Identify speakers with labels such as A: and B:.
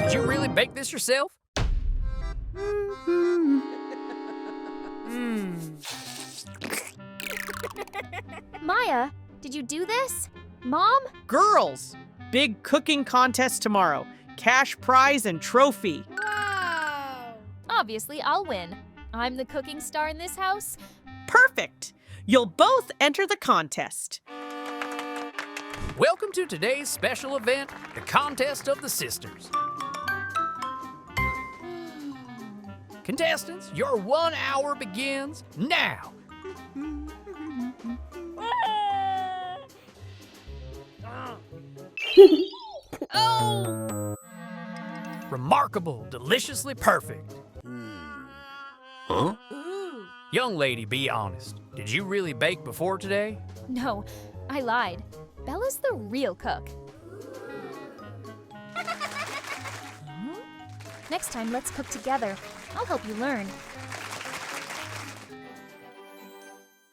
A: Did you really bake this yourself?
B: Maya, did you do this? Mom?
C: Girls! Big cooking contest tomorrow. Cash prize and trophy.
D: Wow!
B: Obviously, I'll win. I'm the cooking star in this house.
C: Perfect! You'll both enter the contest.
A: Welcome to today's special event, the Contest of the Sisters. Contestants, your 1 hour begins now.
D: Oh!
A: Remarkable, deliciously perfect. Huh?
D: Ooh.
A: Young lady, be honest. Did you really bake before today?
B: No, I lied. Bella's the real cook. Next time, let's cook together. I'll help you learn.